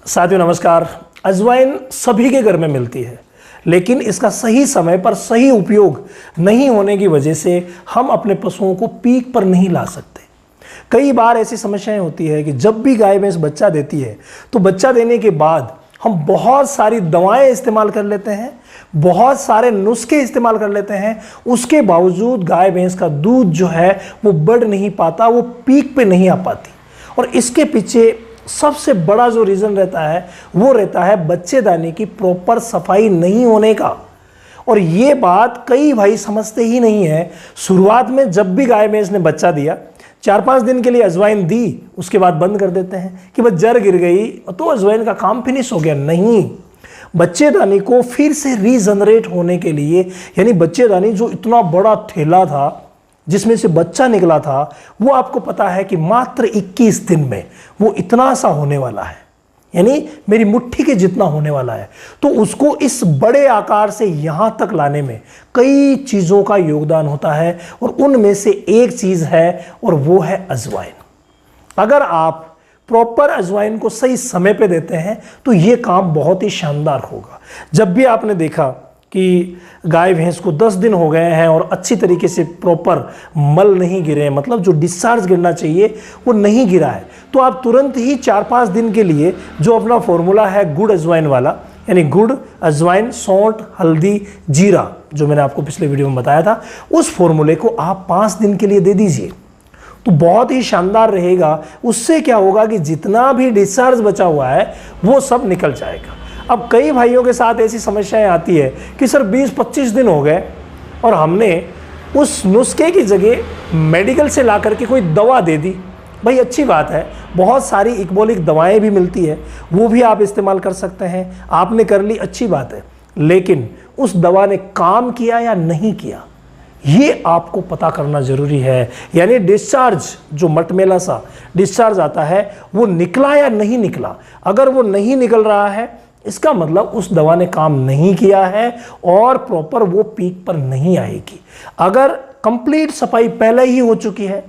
साथियों नमस्कार। अजवाइन सभी के घर में मिलती है, लेकिन इसका सही समय पर सही उपयोग नहीं होने की वजह से हम अपने पशुओं को पीक पर नहीं ला सकते। कई बार ऐसी समस्याएं होती है कि जब भी गाय भैंस बच्चा देती है तो बच्चा देने के बाद हम बहुत सारी दवाएं इस्तेमाल कर लेते हैं, बहुत सारे नुस्खे इस्तेमाल कर लेते हैं, उसके बावजूद गाय भैंस का दूध जो है वो बढ़ नहीं पाता, वो पीक पे नहीं आ पाती। और इसके पीछे सबसे बड़ा जो रीज़न रहता है वो रहता है बच्चेदानी की प्रॉपर सफाई नहीं होने का। और ये बात कई भाई समझते ही नहीं है। शुरुआत में जब भी गाय भैंस ने बच्चा दिया 4-5 दिन के लिए अजवाइन दी, उसके बाद बंद कर देते हैं कि बस जर गिर गई तो अजवाइन का काम फिनिश हो गया। नहीं, बच्चेदानी को फिर से रीजनरेट होने के लिए, यानी बच्चेदानी जो इतना बड़ा थैला था जिसमें से बच्चा निकला था, वो आपको पता है कि मात्र 21 दिन में वो इतना सा होने वाला है, यानी मेरी मुट्ठी के जितना होने वाला है। तो उसको इस बड़े आकार से यहां तक लाने में कई चीजों का योगदान होता है और उनमें से एक चीज है और वो है अजवाइन। अगर आप प्रॉपर अजवाइन को सही समय पे देते हैं तो ये काम बहुत ही शानदार होगा। जब भी आपने देखा कि गाय भैंस को 10 दिन हो गए हैं और अच्छी तरीके से प्रॉपर मल नहीं गिरे, मतलब जो डिस्चार्ज गिरना चाहिए वो नहीं गिरा है, तो आप तुरंत ही 4-5 दिन के लिए जो अपना फॉर्मूला है गुड़ अजवाइन वाला, यानी गुड़ अजवाइन सौंठ हल्दी जीरा, जो मैंने आपको पिछले वीडियो में बताया था, उस फॉर्मूले को आप 5 दिन के लिए दे दीजिए तो बहुत ही शानदार रहेगा। उससे क्या होगा कि जितना भी डिस्चार्ज बचा हुआ है वो सब निकल जाएगा। अब कई भाइयों के साथ ऐसी समस्याएं आती है कि सर 20-25 दिन हो गए और हमने उस नुस्खे की जगह मेडिकल से ला करके कोई दवा दे दी। भाई अच्छी बात है, बहुत सारी इक्बोलिक दवाएं भी मिलती है, वो भी आप इस्तेमाल कर सकते हैं। आपने कर ली, अच्छी बात है, लेकिन उस दवा ने काम किया या नहीं किया ये आपको पता करना ज़रूरी है। यानी डिस्चार्ज जो मटमेला सा डिस्चार्ज आता है वो निकला या नहीं निकला। अगर वो नहीं निकल रहा है इसका मतलब उस दवा ने काम नहीं किया है और प्रॉपर वो पीक पर नहीं आएगी। अगर कंप्लीट सफाई पहले ही हो चुकी है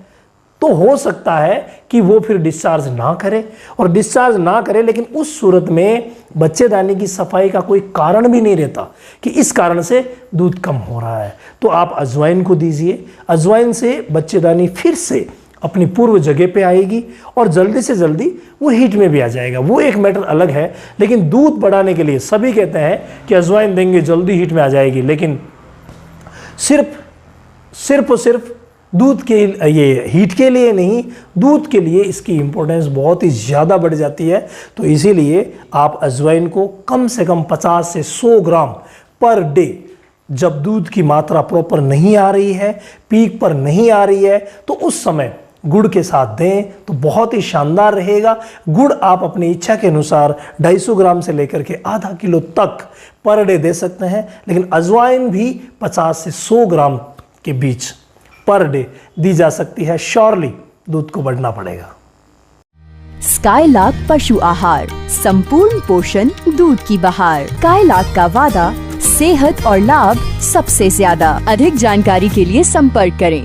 तो हो सकता है कि वो फिर डिस्चार्ज ना करे, और डिस्चार्ज ना करे लेकिन उस सूरत में बच्चेदानी की सफाई का कोई कारण भी नहीं रहता कि इस कारण से दूध कम हो रहा है, तो आप अजवाइन को दीजिए। अजवाइन से बच्चेदानी फिर से अपनी पूर्व जगह पे आएगी और जल्दी से जल्दी वो हीट में भी आ जाएगा। वो एक मैटर अलग है, लेकिन दूध बढ़ाने के लिए सभी कहते हैं कि अजवाइन देंगे जल्दी हीट में आ जाएगी, लेकिन सिर्फ और सिर्फ दूध के ये हीट के लिए नहीं, दूध के लिए इसकी इम्पोर्टेंस बहुत ही ज़्यादा बढ़ जाती है। तो इसीलिए आप अजवाइन को कम से कम 50 से 100 ग्राम पर डे, जब दूध की मात्रा प्रॉपर नहीं आ रही है, पीक पर नहीं आ रही है, तो उस समय गुड़ के साथ दें तो बहुत ही शानदार रहेगा। गुड़ आप अपनी इच्छा के अनुसार 250 ग्राम से लेकर के आधा किलो तक पर डे दे सकते हैं, लेकिन अजवाइन भी 50 से 100 ग्राम के बीच पर डे दी जा सकती है। श्योरली दूध को बढ़ना पड़ेगा। स्काईलार्क पशु आहार, संपूर्ण पोषण, दूध की बहार। स्काईलार्क का वादा, सेहत और लाभ सबसे ज्यादा। अधिक जानकारी के लिए संपर्क करें।